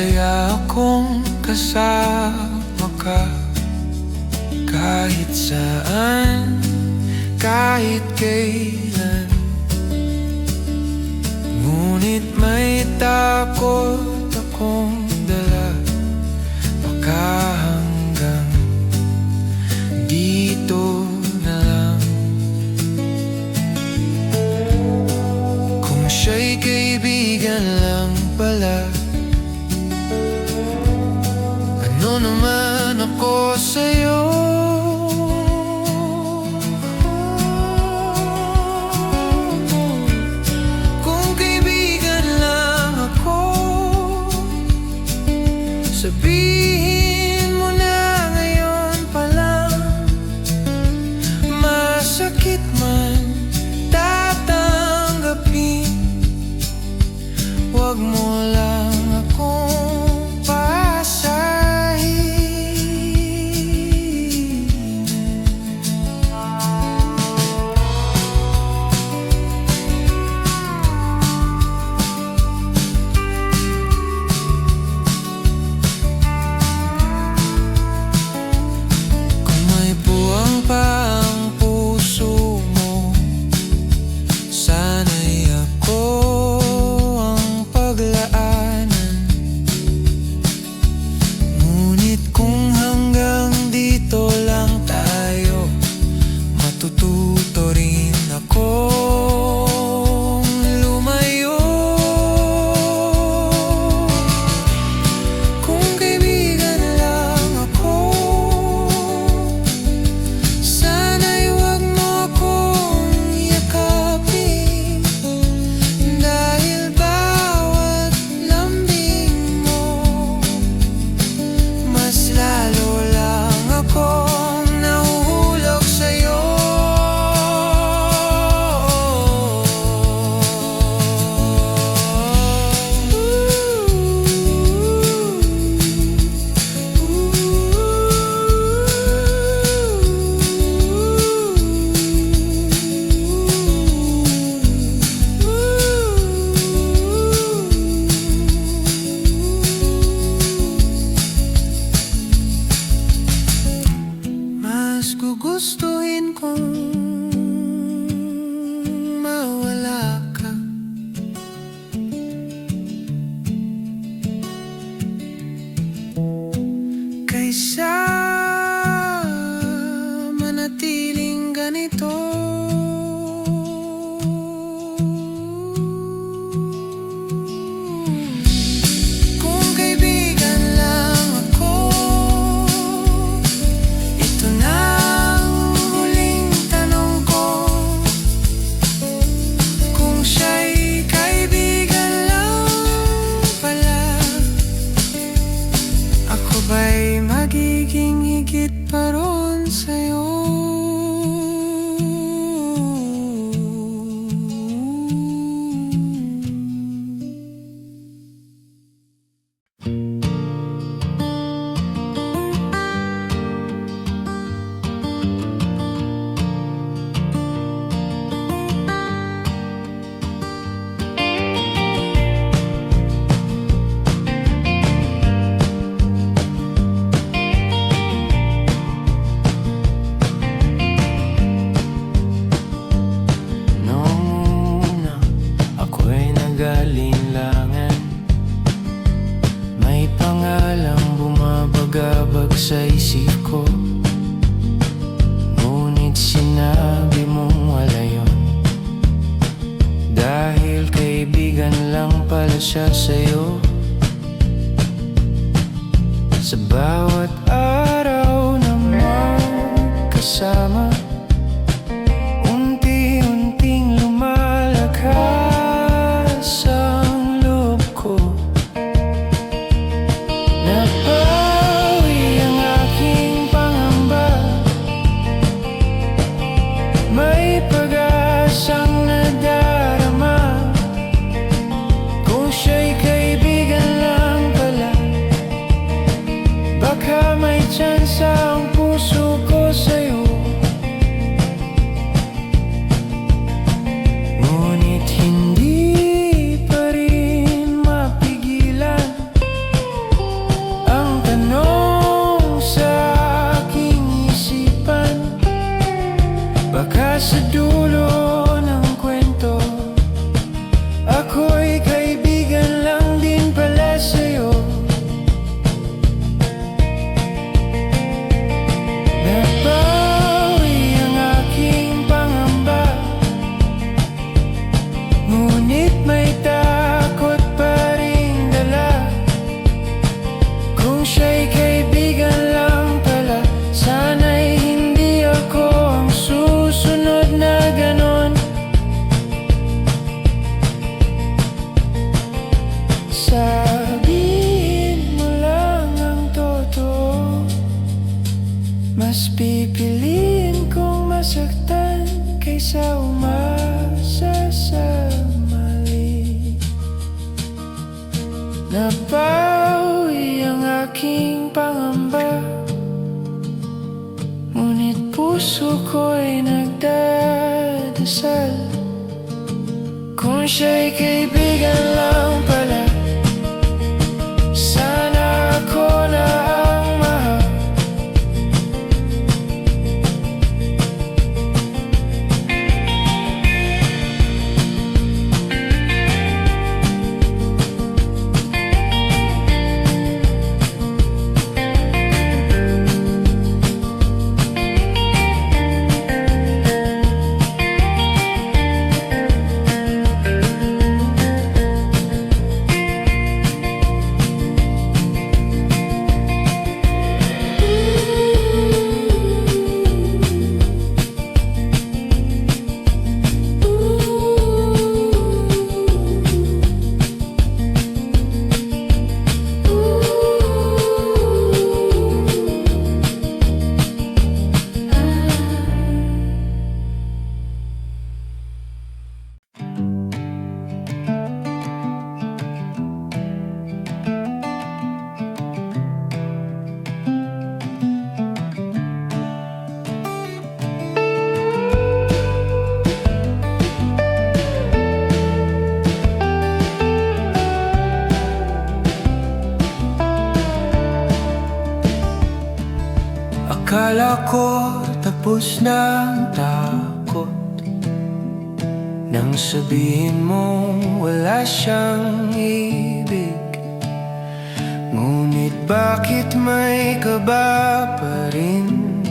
Masaya akong kasama ka, kahit saan, kahit kailan. Ngunit may takot akong dala, baka hanggang dito na lang. Kung siya'y kaibigan lang pala, ano naman ako sa'yo? Kung kaibigan lang ako, sabihin mo na ngayon pa lang. Masakit man, tatanggapin. Huwag mo lang akong paasahin. Kung may buwang pa ang puso mo, sana'y ako ang paglaanan. Ngunit kung hanggang dito lang tayo, matututo rin akong lumayo. Kung kaibigan lang ako, sana'y huwag mo akong yakapin. Dahil bawat lambing mo, mas lalo lang akong nahuhulog sa'yo. Mas gugustuhin kong mawala ka, kaysa manatiling ganito. Kung kaibigan lang ako, ito na ang huling tanong ko. Kung siya'y kaibigan lang pala, ako ba'y magiging higit pa ron sa'yo? Noong una, ako'y nag-alinlangan. May pangalang bumabagabag sa isip ko, ngunit sinabi mong wala yun. Dahil kaibigan lang pala siya sa'yo. Sa bawat araw na magkasama, unti-unting lumalakas ang loob ko. Napawi ang aking pangamba, may pag-asang nadarama. Kung siya'y kaibigan lang pala, baka may tsansa ang puso ko sa'yo. pipiliin kong masaktan kaysa umasa sa mali. Nabawi ang aking pangamba, ngunit puso ko'y nagdadasal. Kung siya'y kaibigan lang pala, sana ako na ang mahal. Akala ko tapos na ang takot nang sabihin mong wala siyang ibig. Ngunit bakit may kaba pa rin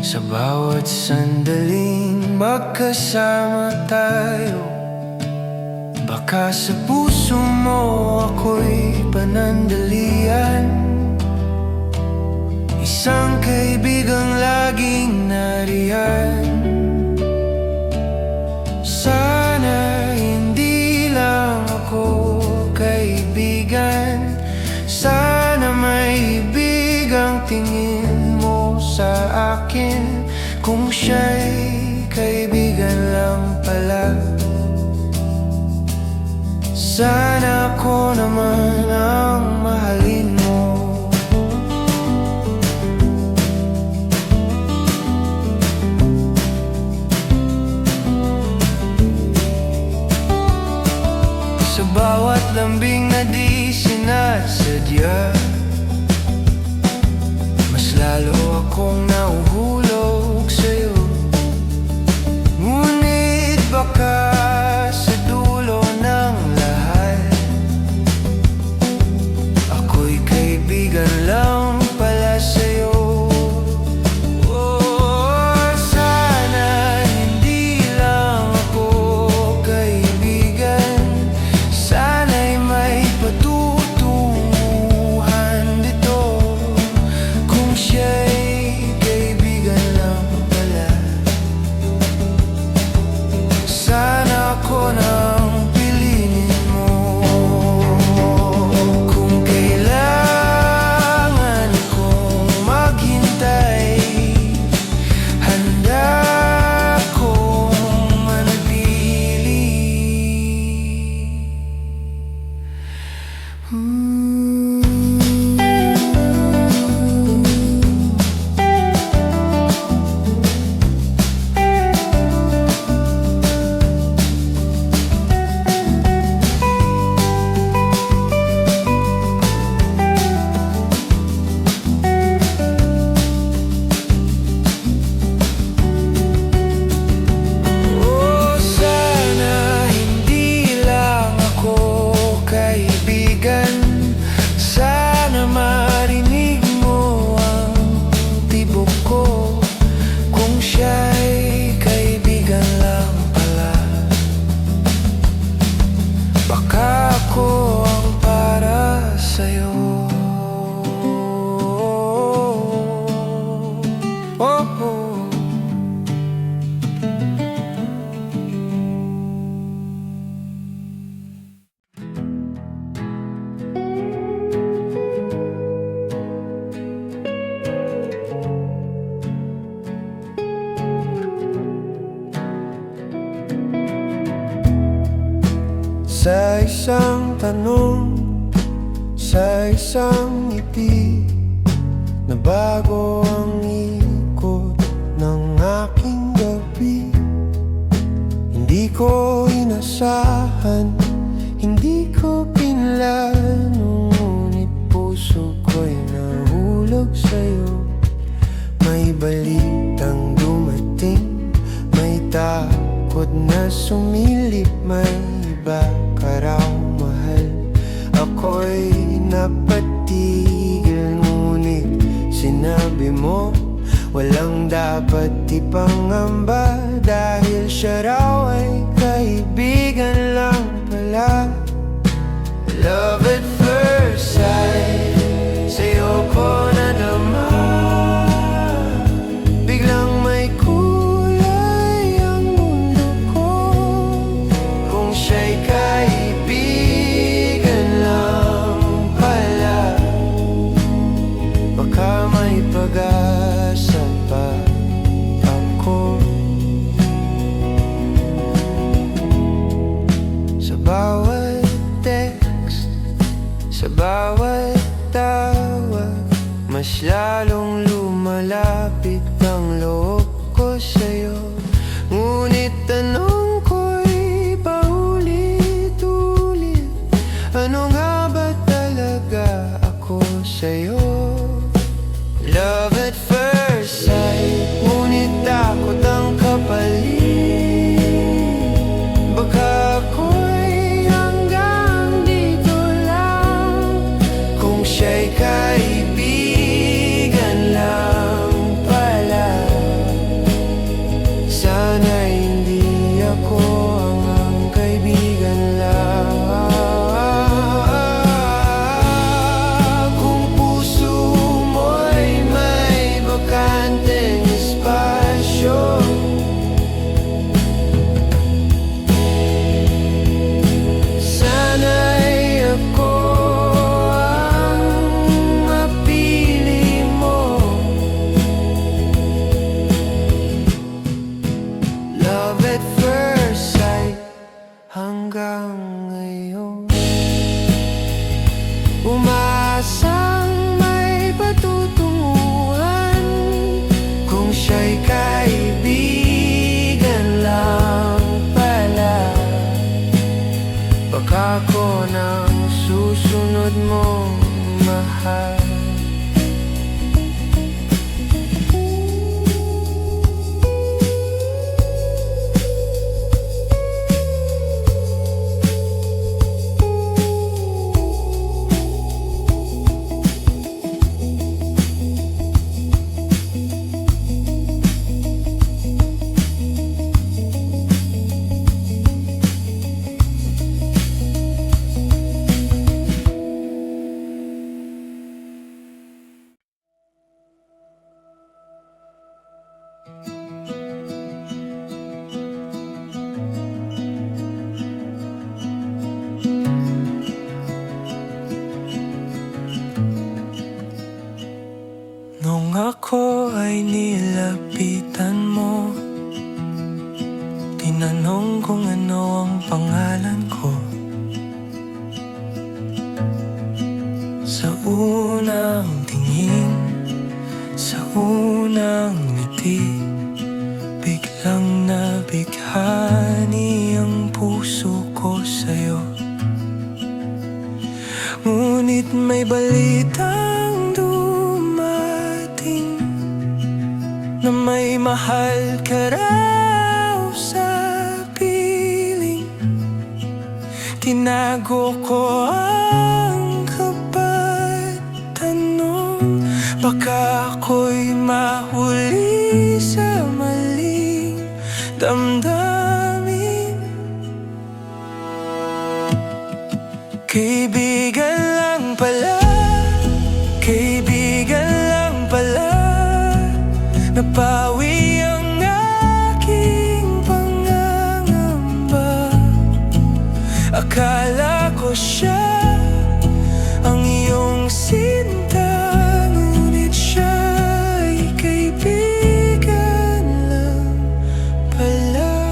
sa bawat sandaling magkasama tayo? Baka sa puso mo ako'y panandalian, isang kaibigang laging nariyan. Sana hindi lang ako kaibigan, sana may bigang tingin mo sa akin. Kung siya'y kaibigan lang pala, sana ako naman ang mahalin mo. Sa bawat lambing na di sinasadya, mas lalo akong nahuhulog sa'yo. Ngunit baka sa dulo ng lahat, ako'y kaibigan lang pala sa'yo. Patutunguhan dito kung siya'y Sa isang tanong, sa isang ngiti, nabago ang ikot ng aking gabi. Hindi ko inasahan, hindi ko pinlano, ngunit puso ko'y nahulog sa'yo. May balitang dumating, may takot na sumilip, may iba ka raw mahal. Ako'y napatigil, ngunit sinabi mo walang dapat ipangamba, dahil siya raw ay kaibigan lang pala. Love at first sight, sa'yo ko nadama. Biglang may kulay ang mundo ko. Kung siya'y kaibigan lang pala, baka may pag-asa pa ako. Sa bawat text, sa bawat tawa, mas lalong lumalapit ang loob ko sa'yo. Ngunit tanong ko'y paulit-ulit, ano nga ba talaga ako sa'yo? Love at first sight, ngunit takot ang kapalit. Baka ako'y hanggang dito lang, kung siya'y kaibigan lang pala. Sana'y hindi ako ang kaibigan lang. Kung puso mo'y may bakanteng espasyo, sana'y ako ang mapili mo. Love at first sight hanggang ngayon, umaasang may patutunguhan, kung siya'y kaibigan lang pala. Baka ko nang susunod mong mahal. Nung ako ay nilapitan mo, tinanong kung ano ang pangalan ko. Sa unang tingin, sa unang ngiti, biglang nabighani ang puso ko sa'yo. Ngunit may balitang dumating, na may mahal ka raw sa piling. Tinago ko ang kapatanong, baka ako'y mahuli sa maling damdamin. Kaibigan lang pala, kaibigan lang pala. Napawi ang aking pangangamba. Akala ko siya ang iyong sinta, ngunit siya'y kaibigan lang pala.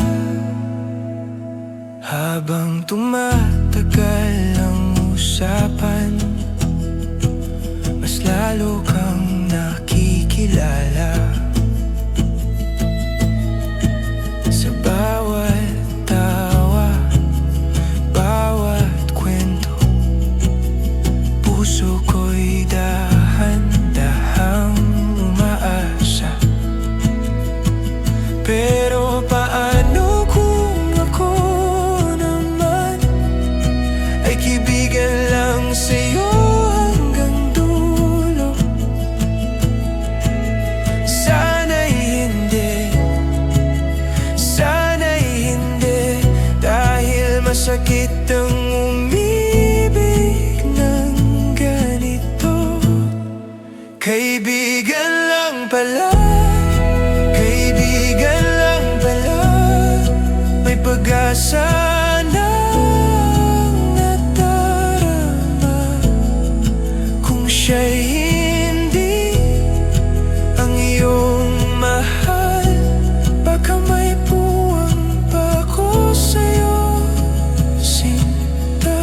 Habang tumatakbo Pero paano kung ako naman ay kaibigan lang sa'yo hanggang dulo? Sana'y hindi, sana'y hindi, dahil masakit ang umibig ng ganito. Kaibigan lang pala, kaibigan lang pala, may pag-asa na nadarama. Kung siya'y hindi ang iyong mahal, baka may puwang pa ko sa'yo, sinta.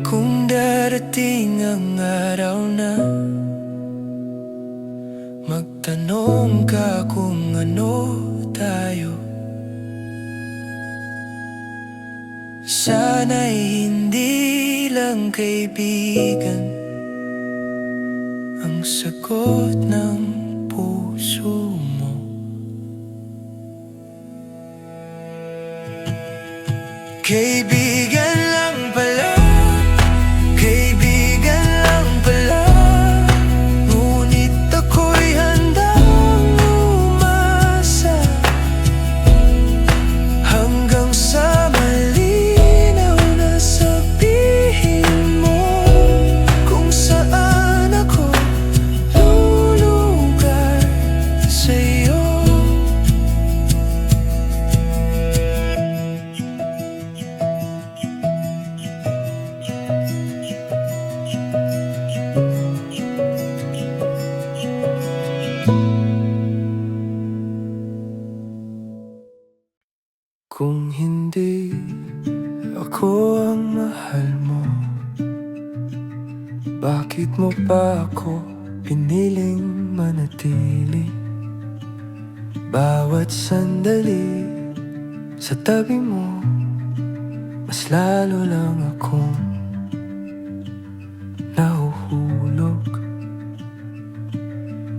Kung darating ang araw na magtanong ka kung ano tayo, sana'y hindi lang kaibigan ang sagot ng puso mo. Kaibigan lang pala, kaibigan lang pala, ngunit ako'y handang umasa hanggang sa malinaw na sabihin mo kung saan ako lulugar sa'yo. Kung hindi ako ang mahal mo, bakit mo pa ako piniling manatili? Bawat sandali sa tabi mo, mas lalo lang akong nahuhulog.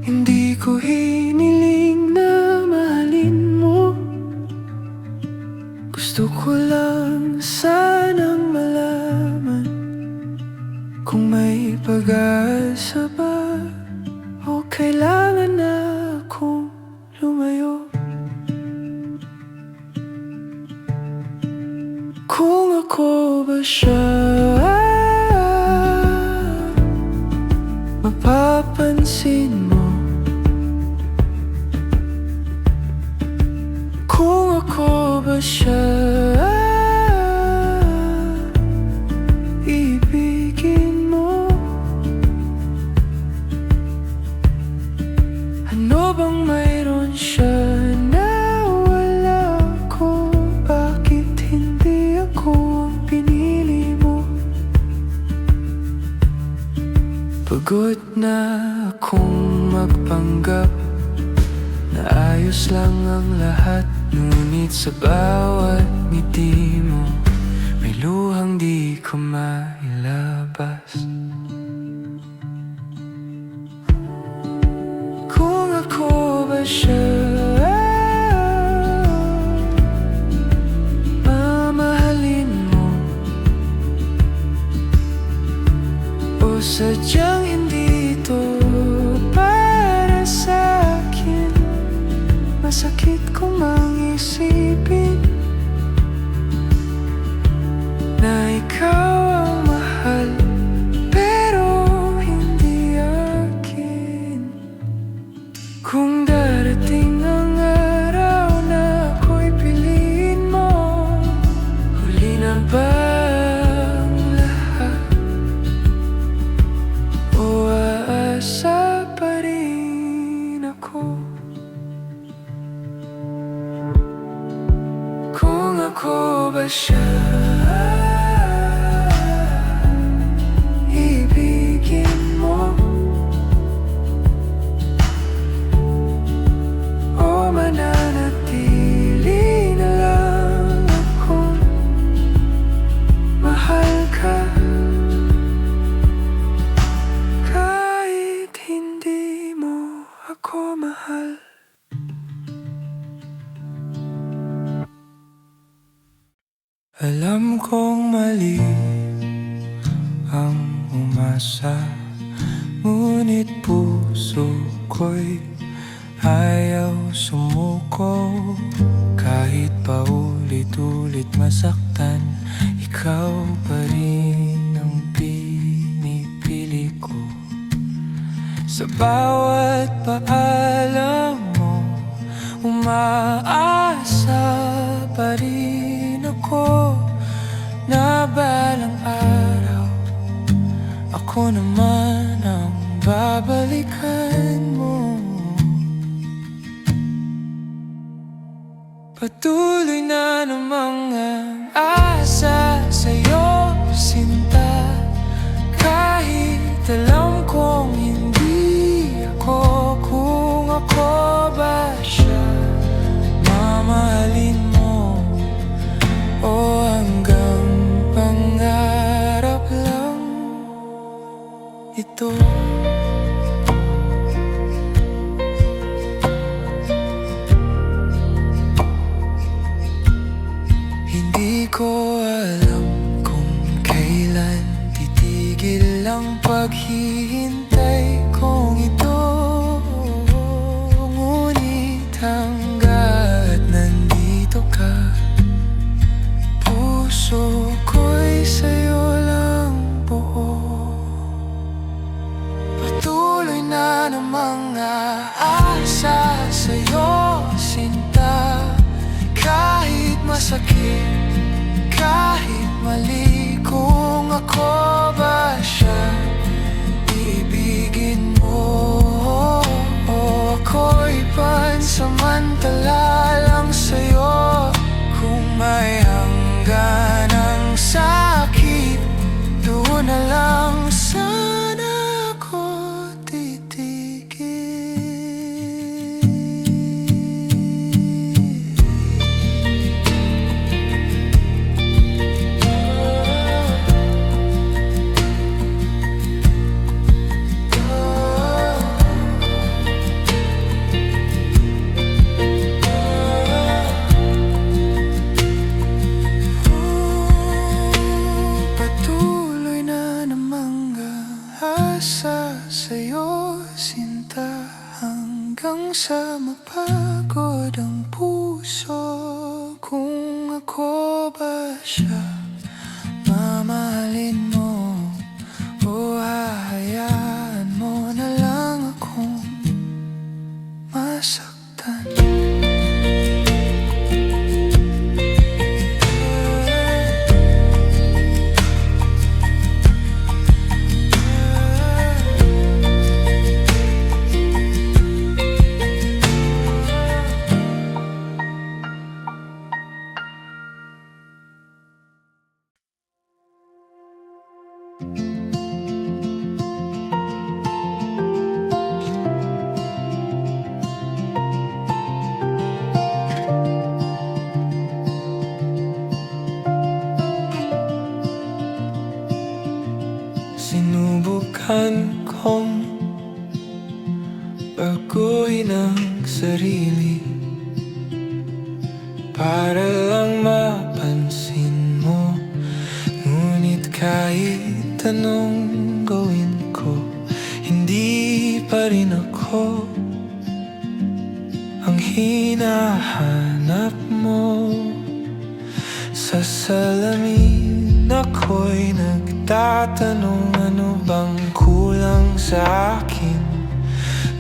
Hindi ko hiniling na mahalin mo, gusto ko lang sanang malaman kung may pag-asa ba o kailangan na akong lumayo. Kung ako ba siya, mapapansin mo. Kung ako ba siya, ibigin mo. Ano bang mayroon siya na wala ko? Bakit hindi ako ang pinili mo? Pagod na akong magpanggap na ayos lang ang lahat, ngunit sa bawat ngiti mo may luhang di ko mailabas. Kung ako ba siya, mamahalin mo o sadyang hindi ito para sa'kin? Masakit kung mang-isipin na ikaw ang mahal, pero hindi akin. Kung darating ang araw na ako'y piliin mo, huli na ba ang lahat? O aasa pa rin ako? Kung ako ba siya, ibigin mo. O mananatili na lang akong mahal ka, kahit hindi mo ako Alam kong mali ang umasa, ngunit puso ko'y ayaw sumuko. Kahit paulit-ulit masaktan, ikaw pa rin ang pinipili ko. Sa bawat paalam mo, umaasa pa rin ako na balang araw ako naman ang babalikan mo. Patuloy na namang ang asa sa'yo, sinta. Kahit alam kong hindi ako kung ako ba siya mamahalin mo, o hanggang pangarap lang ito. Hindi ko alam kung kailan titigil ang paghihintay kong ito, ngunit hangga't nandito ka, puso ko'y sa'yo lang buo. Patuloy na namang aasa sa'yo, sinta. Kahit masakit, kahit mali, kung ako ba siya ibigin mo, o ako'y pansamantala lang sa'yo. Kung may hangganang sakit, doon na lang sana ako titigil. Asa sa'yo, sinta, hanggang sa mapagod ang puso. Kung ako ba siya mamahalin mo, o hahayaan mo na lang akong masaktan. Sinubukan kong baguhin ang sarili para lang mapansin mo, ngunit kahit anong gawin ko, hindi pa rin ako ang hinahanap mo. Sa salamin ako'y nagtatanong, ano bang kulang sa akin?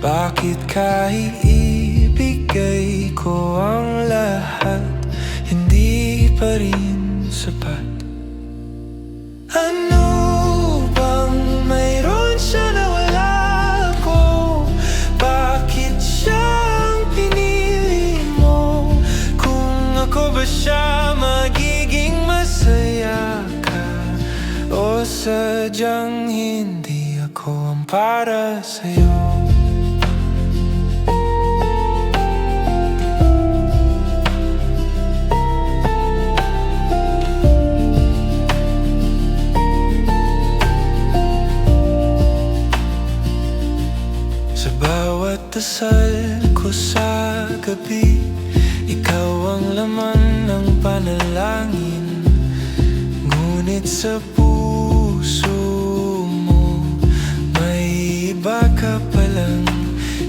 Bakit kahit ibigay ko ang lahat, hindi pa rin sapat? Ano bang mayroon siya na wala ako? Bakit siya ang pinili mo? Kung ako ba siya, magiging masaya ka, o sadyang hindi ako ang para sa'yo? Sa bawat dasal ko sa gabi, ikaw ang laman ng panalangin. Ngunit sa puso mo may iba ka palang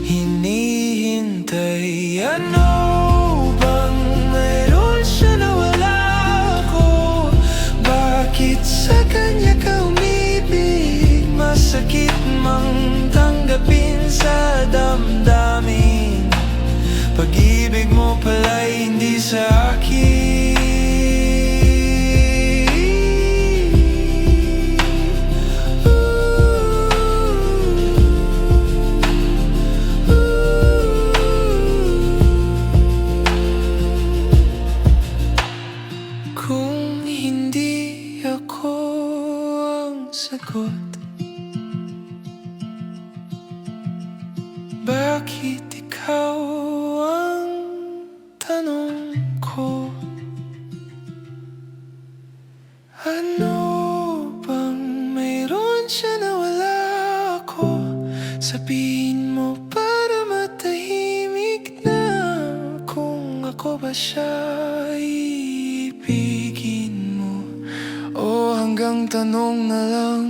hinihintay. Ano bang mayroon siya na wala ako? Bakit sa kanya ka umibig? Masakit mang tanggapin sa damdamin. Pag-ibig mo pala'y hindi sa akin. Kung hindi ako ang sagot, bakit ikaw ang tanong ko? Ano bang mayroon siya na wala ako? Sabihin mo para matahimik na. Kung ako ba siya iibigin mo, o hanggang tanong na lang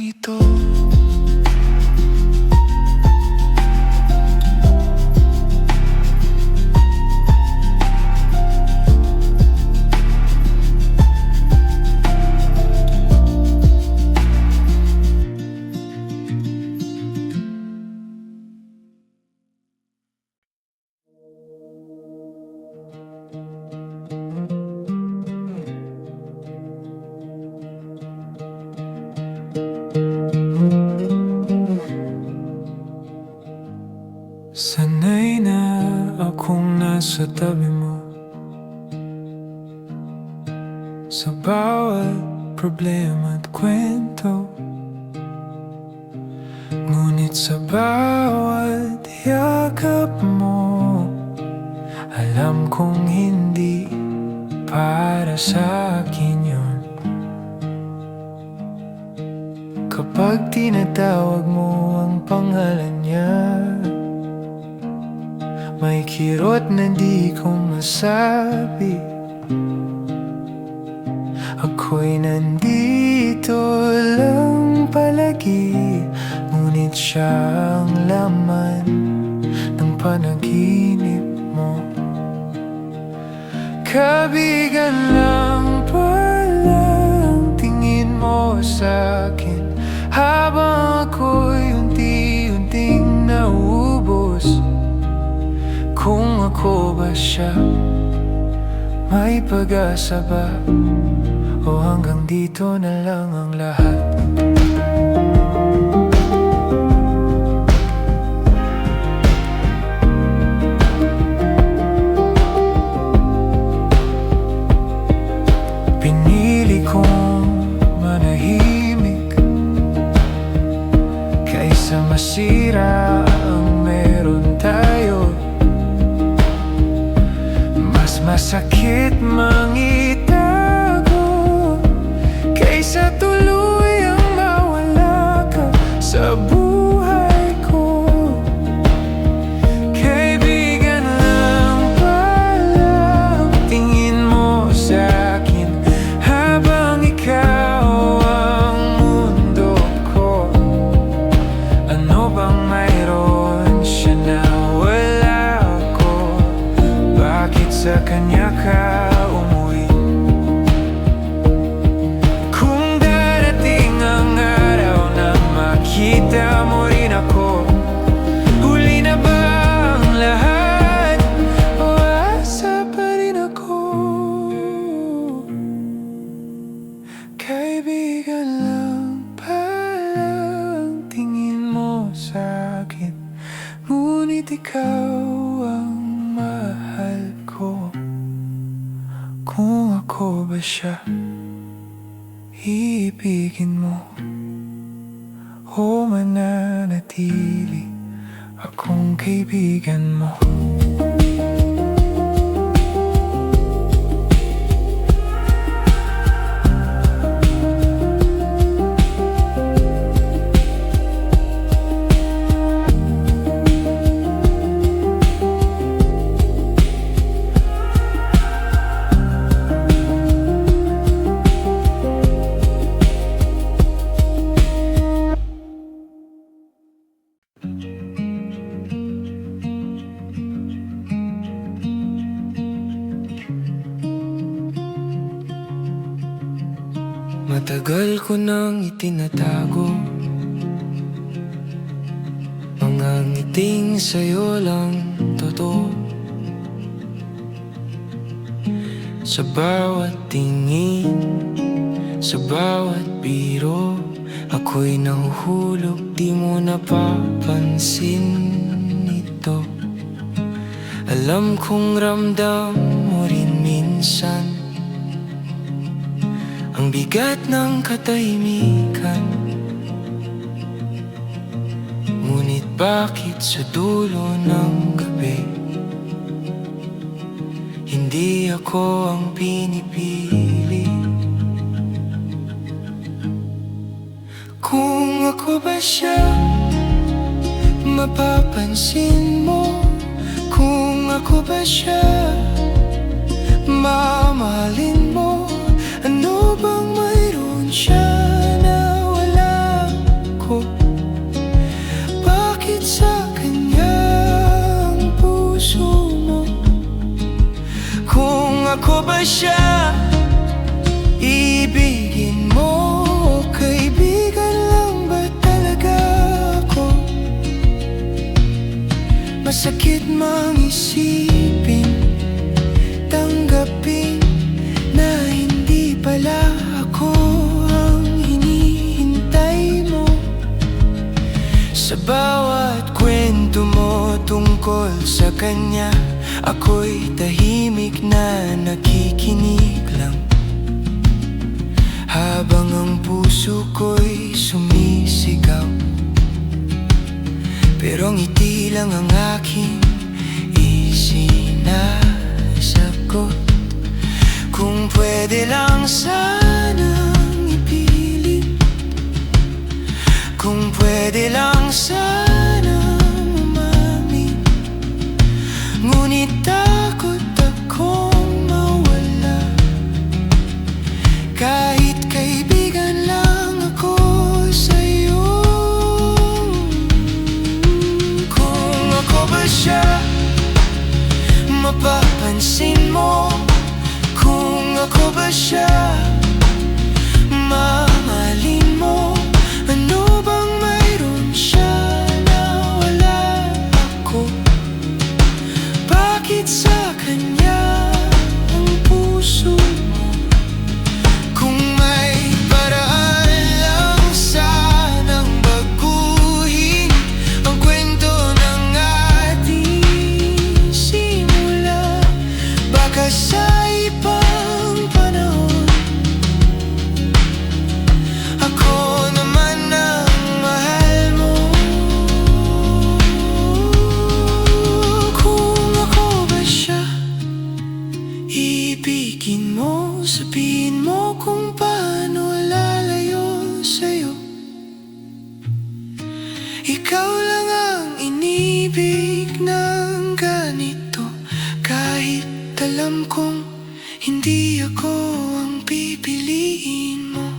ito? Sanay na akong nasa tabi mo sa bawat problema at kwento. Ngunit sa bawat yakap mo, alam kong hindi para sa akin yun. Kapag tinatawag mo ang pangalan niya, may kirot na di ko masabi. Ako'y nandito lang palagi, ngunit siya ang laman ng panaginip mo. Kaibigan lang palang tingin mo sa'kin, habang ako'y unti-unting nauubos. Kung ako ba siya, may pag-asa ba? O hanggang dito na lang ang lahat? Pinili kong manahimik kaysa masira ang meron tayo. Masakit mang itago kaysa tuluyang mawala ka sa buhay ko. Kaibigan lang palang tingin mo sa'kin, habang ikaw ang mundo ko. Ano bang mayroon siya na wala ako? Bakit sa kanya ka umuwi? Kung darating ang araw na makita mo rin ako, huli na ba ang lahat? O asa pa rin ako? Kaibigan lang palang tingin mo sa'kin, ngunit ikaw ang mahal ko. Kung ako ba siya, iibigin mo o mananatili akong kaibigan mo. Matagal ko nang itinatago mga ngiting sa'yo lang totoo. Sa bawat tingin, sa bawat biro, ako'y nahuhulog, di mo napapansin ito. Alam kong ramdam mo rin minsan ang bigat ng katahimikan. Ngunit bakit sa dulo ng gabi hindi ako ang pinipili? Kung ako ba siya, mapapansin mo. Kung ako ba siya, mamahalin mo. Ano bang mayroon siya na wala ko? Bakit sa kanya ang puso mo? Kung ako ba siya, ibigin mo. Kaibigan lang ba talaga ako? Masakit mang isipin, tanggapin na hindi pala ako ang hinihintay mo. Sa bawat kwento mo tungkol sa kanya, ako'y tahimik na nakikinig lang, habang ang puso ko'y sumisigaw. Pero ngiti lang ang aking isinasagot. Kung pwede lang sanang ipilit, kung pwede lang sanang umamin. Ngunit takot akong mawala, kahit kaibigan lang ako sa'yo. Kung ako ba siya, mapapansin mo. Kung ako ba siya, mamahalin mo. Ano bang mayroon siya na wala ako? Bakit sa kanya ang puso mo? Kung may paraan lang sanang baguhin ang kwento ng ating simula, baka sa ibang panahon ako naman ang mahal mo. Kung ako ba siya, ibigin mo. Sabihin mo kung paano lalayo sa'yo. Ikaw lang ang inibig ng ganito, kahit alam kong hindi ako ang pipiliin mo.